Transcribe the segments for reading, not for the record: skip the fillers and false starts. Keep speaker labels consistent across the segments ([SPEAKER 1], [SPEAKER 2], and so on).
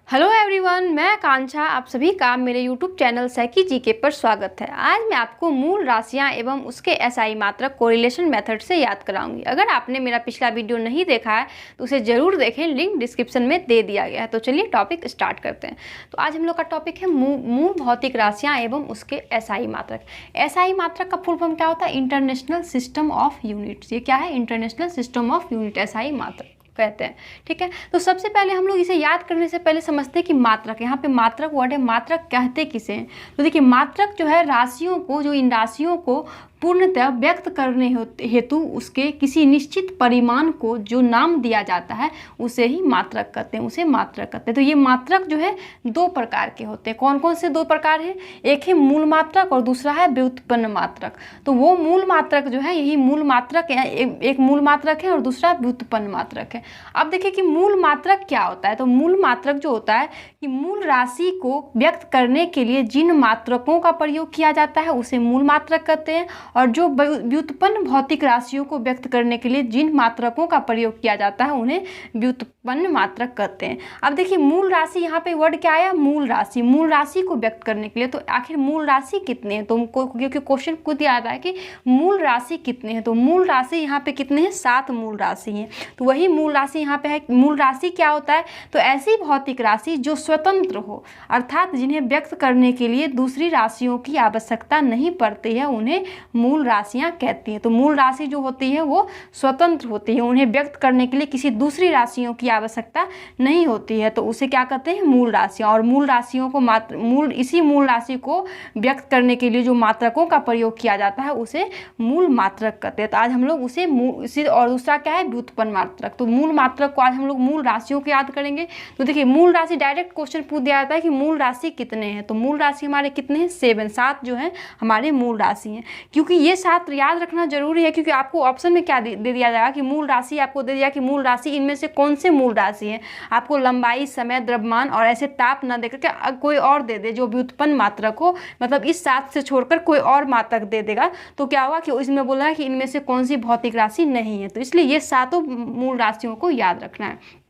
[SPEAKER 1] Hello everyone, मैं आकांक्षा। आप सभी का मेरे यूट्यूब चैनल सैकी जीके पर स्वागत है। आज मैं आपको मूल राशियां एवं उसके एसआई मात्रक कोरिलेशन मेथड से याद कराऊंगी। अगर आपने मेरा पिछला वीडियो नहीं देखा है तो उसे ज़रूर देखें, लिंक डिस्क्रिप्शन में दे दिया गया है। तो चलिए टॉपिक स्टार्ट करते हैं। तो आज हम लोग का टॉपिक है मूल भौतिक राशियाँ एवं उसके एसआई मात्रक। एसआई मात्रक का फुल फॉर्म क्या होता है? International system of units. ये क्या है? International system of unit, SI मात्रक कहते हैं। ठीक है, तो सबसे पहले हम लोग इसे याद करने से पहले समझते हैं कि मात्रक, यहाँ पे मात्रक वर्ड है, मात्रक कहते किसे हैं? तो देखिए, मात्रक जो है राशियों को, जो इन राशियों को पूर्णतः व्यक्त करने हेतु उसके किसी निश्चित परिमाण को जो नाम दिया जाता है उसे ही मात्रक कहते हैं, उसे मात्रक कहते हैं। तो ये मात्रक जो है दो प्रकार के होते हैं। कौन कौन से दो प्रकार हैं? एक है मूल मात्रक और दूसरा है व्युत्पन्न मात्रक। तो वो मूल मात्रक जो है, यही मूल मात्रक है, एक मूल मात्रक है और दूसरा व्युत्पन्न मात्रक है। अब देखिए कि मूल मात्रक क्या होता है। तो मूल मात्रक जो होता है कि मूल राशि को व्यक्त करने के लिए जिन मात्रकों का प्रयोग किया जाता है उसे मूल मात्रक कहते हैं, और जो व्युत्पन्न भौतिक राशियों को व्यक्त करने के लिए जिन मात्रकों का प्रयोग किया जाता है उन्हें व्युत्पन्न मात्रक कहते हैं। अब देखिए, मूल राशि, यहाँ पे वर्ड क्या आया? मूल राशि। मूल राशि को व्यक्त करने के लिए तो आखिर मूल राशि कितने हैं? तो क्योंकि क्वेश्चन खुद याद रहा है कि मूल राशि कितने हैं, तो मूल राशि यहाँ पे कितने हैं? 7 मूल राशि हैं। तो वही मूल राशि यहाँ पे है। मूल राशि क्या होता है? तो ऐसी भौतिक राशि जो स्वतंत्र हो, अर्थात जिन्हें व्यक्त करने के लिए दूसरी राशियों की आवश्यकता नहीं पड़ती है, उन्हें मूल राशियां कहती हैं। तो मूल राशि जो होती है वो स्वतंत्र होती है, उन्हें व्यक्त करने के लिए किसी दूसरी राशियों की आवश्यकता नहीं होती है, तो उसे क्या कहते हैं? मूल राशियां। और मूल राशियों को इसी मूल राशि को व्यक्त करने के लिए जो मात्रकों का प्रयोग किया जाता है उसे मूल मात्रक कहते हैं। तो आज हम लोग उसे और दूसरा क्या है? व्युत्पन्न मात्रक। तो मूल मात्रक को आज हम लोग मूल राशियों को याद करेंगे। तो देखिए, मूल राशि डायरेक्ट क्वेश्चन पूछ दिया जाता है कि मूल राशि कितने हैं। तो मूल राशि हमारे कितने हैं? 7 जो है हमारे मूल राशि हैं। क्योंकि ये 7 याद रखना जरूरी है, क्योंकि आपको ऑप्शन में क्या दे दिया जाएगा कि मूल राशि, आपको दे दिया कि मूल राशि इनमें से कौन से मूल राशि हैं। आपको लंबाई, समय, द्रव्यमान और ऐसे ताप न देकर के कोई और दे दे जो व्युत्पन्न मात्रक हो, मतलब इस 7 से छोड़कर कोई और मात्रक दे देगा, तो क्या होगा कि इसमें बोला है कि इनमें से कौन सी भौतिक राशि नहीं है। तो इसलिए ये 7 मूल राशियों को याद रखना है।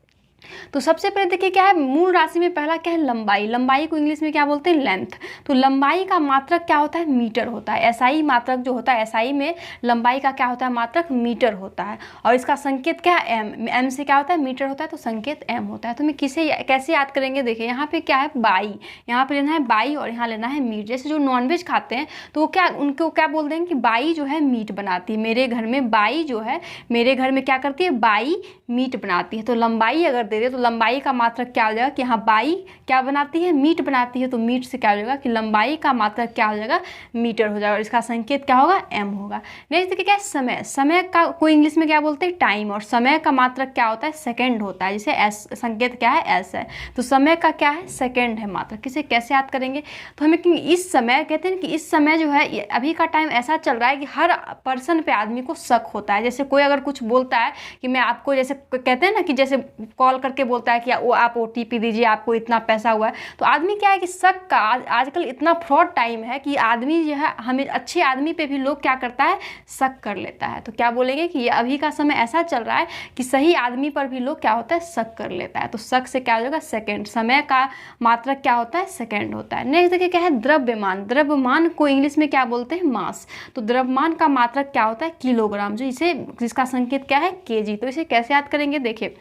[SPEAKER 1] तो सबसे पहले देखिए क्या है मूल राशि में? पहला क्या है? लंबाई। लंबाई को इंग्लिश में क्या बोलते हैं? लेंथ। तो लंबाई का मात्रक क्या होता है? मीटर होता है। एसआई मात्रक जो होता है, एसआई में लंबाई का क्या होता है? मात्रक मीटर होता है। और इसका संकेत क्या है? एम। एम से क्या होता है? मीटर होता है, तो संकेत एम होता है। तो मैं कैसे याद करेंगे? देखिए, यहाँ पे क्या है? बाई। यहाँ पे लेना है बाई और यहाँ लेना है मीट। जैसे जो नॉनवेज खाते हैं तो वो उनको क्या बोल देंगे कि बाई जो है मीट बनाती है। मेरे घर में बाई जो है, मेरे घर में क्या करती है? बाई मीट बनाती है। तो लंबाई अगर दे दे तो लंबाई का मात्रक क्या हो जाएगा कि हाँ, बाई क्या बनाती है? मीट बनाती है। तो मीट से क्या हो जाएगा कि लंबाई का मात्रक क्या हो जाएगा? मीटर हो जाएगा, और इसका संकेत क्या होगा? एम होगा। नेक्स्ट देखिए क्या है? समय। समय का को इंग्लिश में क्या बोलते हैं? टाइम। और समय का मात्रक क्या होता है? सेकेंड होता है। जैसे एस, संकेत क्या है? एस है। तो समय का क्या है? सेकेंड है मात्रक। किसे कैसे याद करेंगे? तो हमें इस समय कहते हैं कि इस समय जो है, अभी का टाइम ऐसा चल रहा है कि हर पर्सन पे आदमी को शक होता है। जैसे कोई अगर कुछ बोलता है कि मैं आपको, जैसे कहते हैं ना कि जैसे कॉल करके बोलता है कि वो आप ओटीपी दीजिए, आपको इतना पैसा हुआ है, तो आदमी क्या है कि शक का, आजकल इतना फ्रॉड टाइम है कि आदमी जो है, हमें अच्छे आदमी पे भी लोग क्या करता है? शक कर लेता है। तो क्या बोलेंगे कि ये अभी का समय ऐसा चल रहा है कि सही आदमी पर भी लोग क्या होता है? शक कर लेता है। तो शक से क्या हो जाएगा? सेकेंड। समय का मात्रक क्या होता है? सेकेंड होता है। नेक्स्ट देखिए क्या है? द्रव्यमान। द्रव्यमान को इंग्लिश में क्या बोलते हैं? मास। तो द्रव्यमान का मात्रक क्या होता है? किलोग्राम, जिसका संकेत क्या है? केजी। तो इसे कैसे याद करेंगे? देखिए,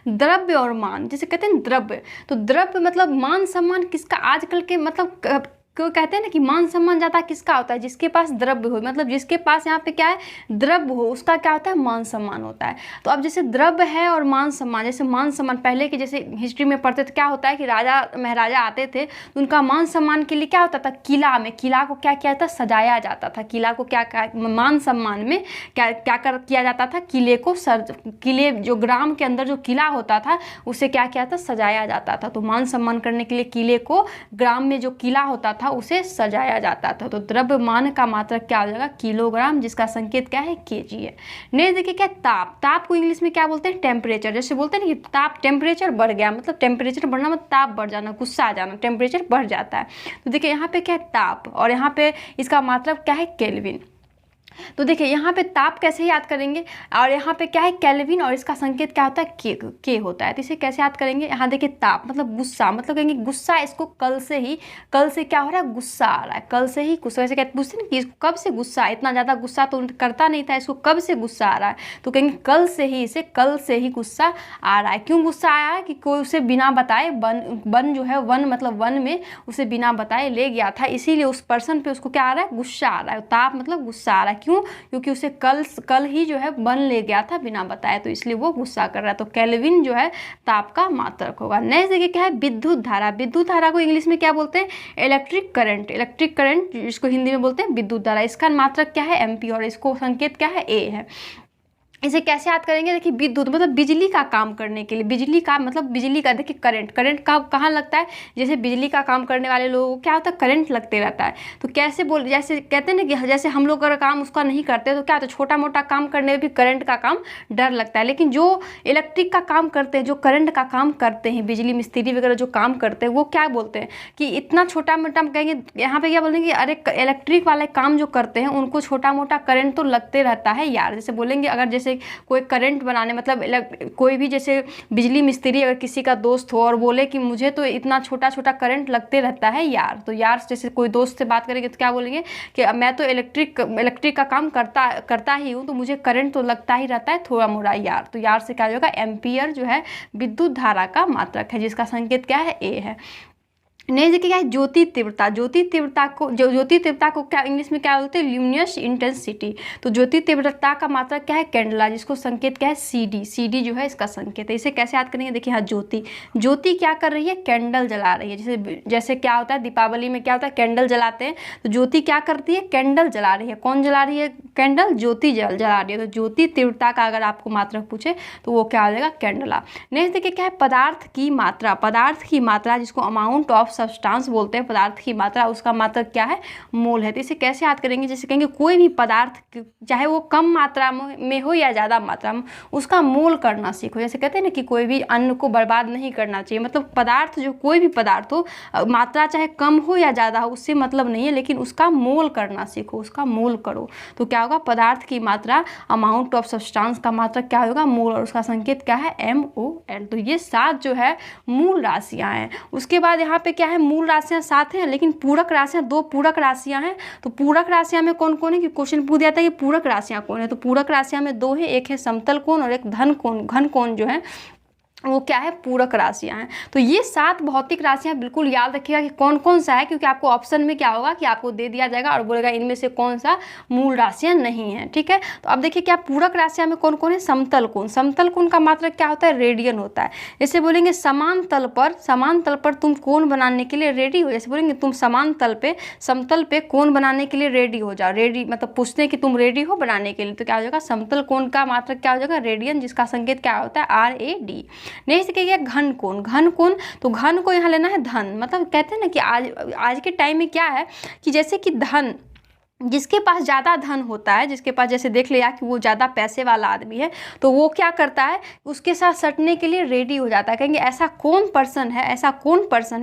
[SPEAKER 1] द्रव्य और मान, जिसे कहते हैं द्रव्य। तो द्रव्य मतलब मान सम्मान किसका? आजकल के मतलब क्यों कहते हैं ना कि मान सम्मान ज़्यादा किसका होता है? जिसके पास द्रव्य हो, मतलब जिसके पास यहाँ पे क्या है? द्रव्य हो, उसका क्या होता है? मान सम्मान होता है। तो अब जैसे द्रव्य है और मान सम्मान, जैसे मान सम्मान पहले के जैसे हिस्ट्री में पढ़ते थे, क्या होता है कि राजा महाराजा आते थे तो उनका मान सम्मान के लिए क्या होता था? किला में, किला को क्या किया जाता? सजाया जाता था। किला को क्या मान सम्मान में किया जाता था? किले जो ग्राम के अंदर जो किला होता था उसे क्या किया था? सजाया जाता था। तो मान सम्मान करने के लिए किले को, ग्राम में जो किला होता था उसे सजाया जाता था। तो द्रव्यमान का मात्रक क्या हो जाएगा? किलोग्राम, जिसका संकेत क्या है? केजी है। नेक्स्ट देखिए क्या? ताप। ताप को इंग्लिश में क्या बोलते हैं? टेम्परेचर। जैसे बोलते हैं ना कि ताप, टेम्परेचर बढ़ गया, मतलब टेम्परेचर बढ़ना मतलब ताप बढ़ जाना, गुस्सा आ जाना, टेम्परेचर बढ़ जाता है। तो देखिए यहाँ पे क्या है? ताप, और यहाँ पे इसका मात्रक क्या है? केल्विन। तो देखिए यहाँ पे ताप कैसे याद करेंगे, और यहाँ पे क्या है केल्विन, और इसका संकेत क्या होता है के होता है। तो इसे कैसे याद करेंगे, यहाँ देखिए ताप मतलब गुस्सा, मतलब कहेंगे गुस्सा, इसको कल से क्या हो रहा है, गुस्सा आ रहा है, कल से ही गुस्सा। वैसे कहते पूछते ना कि इसको कब से गुस्सा, इतना ज़्यादा गुस्सा तो करता नहीं था, इसको कब से गुस्सा आ रहा है, तो कहेंगे कल से ही गुस्सा आ रहा है। क्यों गुस्सा आया है, कि कोई उसे बिना बताए वन जो है, वन मतलब वन में उसे बिना बताए ले गया था, इसीलिए उस पर्सन पे उसको क्या आ रहा है, गुस्सा आ रहा है। ताप मतलब गुस्सा आ रहा है, क्यों, क्योंकि उसे कल ही जो है वन ले गया था बिना बताए, तो इसलिए वो गुस्सा कर रहा है। तो केल्विन जो है ताप का मात्रक होगा। नेक्स्ट देखिए क्या है, विद्युत धारा। विद्युत धारा को इंग्लिश में क्या बोलते हैं, इलेक्ट्रिक करंट। इलेक्ट्रिक करंट जिसको हिंदी में बोलते हैं विद्युत धारा, इसका मात्रक क्या है, एम्पीयर, और इसको संकेत क्या है, ए है। इसे कैसे याद करेंगे, देखिए विद्युत मतलब बिजली का काम करने के लिए, बिजली का मतलब बिजली का, देखिए करंट का कहाँ लगता है, जैसे बिजली का काम करने वाले लोगों को क्या होता है, करंट लगते रहता है। तो कैसे बोल, जैसे कहते हैं ना कि जैसे हम लोग अगर काम उसका नहीं करते तो क्या होता है, छोटा मोटा काम करने में भी करंट का काम डर लगता है, लेकिन जो इलेक्ट्रिक का काम करते हैं, जो करंट का काम करते हैं, बिजली मिस्त्री वगैरह जो काम करते हैं, वो क्या बोलते हैं कि इतना छोटा मोटा कहेंगे, यहाँ पे क्या बोलेंगे, अरे इलेक्ट्रिक वाले काम जो करते हैं उनको छोटा मोटा करंट तो लगते रहता है यार। जैसे बोलेंगे अगर जैसे कोई करंट बनाने मतलब कोई भी जैसे बिजली मिस्त्री अगर किसी का दोस्त हो और बोले कि मुझे तो इतना छोटा छोटा करंट लगते रहता है यार, तो यार जैसे कोई दोस्त से बात करेंगे तो क्या बोलेंगे कि मैं तो इलेक्ट्रिक का काम करता ही हूँ, तो मुझे करंट तो लगता ही रहता है थोड़ा मोड़ा यार। तो यार से क्या होगा, एम्पियर जो है विद्युत धारा का मात्रक है, जिसका संकेत क्या है, ए है। नेक्स्ट देखिए क्या है, ज्योति तीव्रता। ज्योति तीव्रता को क्या इंग्लिश में क्या बोलते हैं, ल्यूमिनस इंटेंसिटी। तो ज्योति तीव्रता का मात्रक क्या है, कैंडला, जिसको संकेत क्या है, CD जो है इसका संकेत है। इसे कैसे याद करेंगे, देखिए हाँ ज्योति क्या कर रही है, कैंडल जला रही है। जैसे क्या होता है दीपावली में क्या होता है, कैंडल जलाते हैं, तो ज्योति क्या करती है, कैंडल जला रही है। कौन जला रही है कैंडल, ज्योति जला रही है। तो ज्योति तीव्रता का अगर आपको मात्रक पूछे तो वो क्या हो जाएगा, कैंडला। नेक्स्ट देखिए क्या है, पदार्थ की मात्रा जिसको अमाउंट ऑफ सब्सटेंस बोलते हैं, पदार्थ की मात्रा, उसका मात्रक क्या है, मोल है। तो इसे कैसे याद करेंगे, जैसे कहेंगे कोई भी पदार्थ चाहे वो कम मात्रा में हो या ज़्यादा मात्रा में, उसका मोल करना सीखो। जैसे कहते हैं ना कि कोई भी अन्न को बर्बाद नहीं करना चाहिए, मतलब पदार्थ जो कोई भी पदार्थ हो, मात्रा चाहे कम हो या ज़्यादा हो उससे मतलब नहीं है, लेकिन उसका मोल करना सीखो, उसका मोल करो। तो क्या होगा, पदार्थ की मात्रा, अमाउंट ऑफ सब्सटेंस का मात्रक क्या होगा, मोल, और उसका संकेत क्या है, MOL। तो ये 7 जो है मूल राशियाँ हैं। उसके बाद यहाँ पे क्या है, मूल राशियां 7 हैं, लेकिन पूरक राशियां 2 पूरक राशियां हैं। तो पूरक राशियां में कौन कौन है, कि क्वेश्चन पूछ दिया था कि पूरक राशियां कौन है। तो पूरक राशियां में 2 है, एक है समतल कोण और एक घन कोण जो है वो क्या है, पूरक राशियां हैं। तो ये 7 भौतिक राशियां बिल्कुल याद रखिएगा कि कौन कौन सा है, क्योंकि आपको ऑप्शन में क्या होगा कि आपको दे दिया जाएगा और बोलेगा इनमें से कौन सा मूल राशियां नहीं है, ठीक है। तो अब देखिए क्या पूरक राशियां में कौन कौन है, समतल कोण का मात्रक क्या होता है, रेडियन होता है। जैसे बोलेंगे समान तल पर तुम कोण बनाने के लिए रेडी हो, जैसे बोलेंगे तुम समतल पे कोण बनाने के लिए रेडी हो जाओ, रेडी मतलब पूछते हैं कि तुम रेडी हो बनाने के लिए, तो क्या हो जाएगा, समतल कोण का मात्रक क्या हो जाएगा, रेडियन, जिसका संकेत क्या होता है, RAD। नेक्स्ट क्या घन कोण। तो घन को यहाँ लेना है धन, मतलब कहते हैं ना कि आज के टाइम में क्या है कि जैसे कि धन, जिसके पास ज़्यादा धन होता है, जिसके पास जैसे देख लिया कि वो ज़्यादा पैसे वाला आदमी है, तो वो क्या करता है, उसके साथ सटने के लिए रेडी हो जाता है। कहेंगे ऐसा कौन पर्सन है,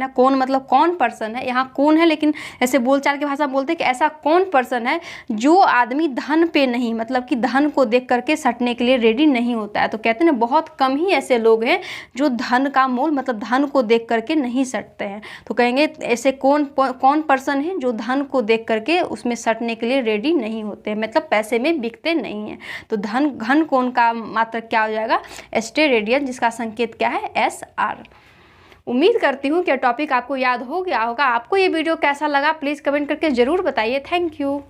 [SPEAKER 1] कौन मतलब कौन पर्सन है, यहाँ कौन है, लेकिन ऐसे बोलचाल की भाषा बोलते हैं कि ऐसा कौन पर्सन है जो आदमी धन पे नहीं, मतलब कि धन को देख करके सटने के लिए रेडी नहीं होता है। तो कहते हैं बहुत कम ही ऐसे लोग हैं जो धन का मोल मतलब धन को देख करके नहीं सटते हैं। तो कहेंगे ऐसे कौन पर्सन है जो धन को देख करके उसमें सटने के लिए रेडी नहीं होते, मतलब पैसे में बिकते नहीं है। तो घन कोण का मात्रक क्या हो जाएगा, रेडियन, जिसका संकेत क्या है, SR। उम्मीद करती हूँ कि टॉपिक आपको याद हो गया होगा। आपको ये वीडियो कैसा लगा प्लीज़ कमेंट करके ज़रूर बताइए। Thank you.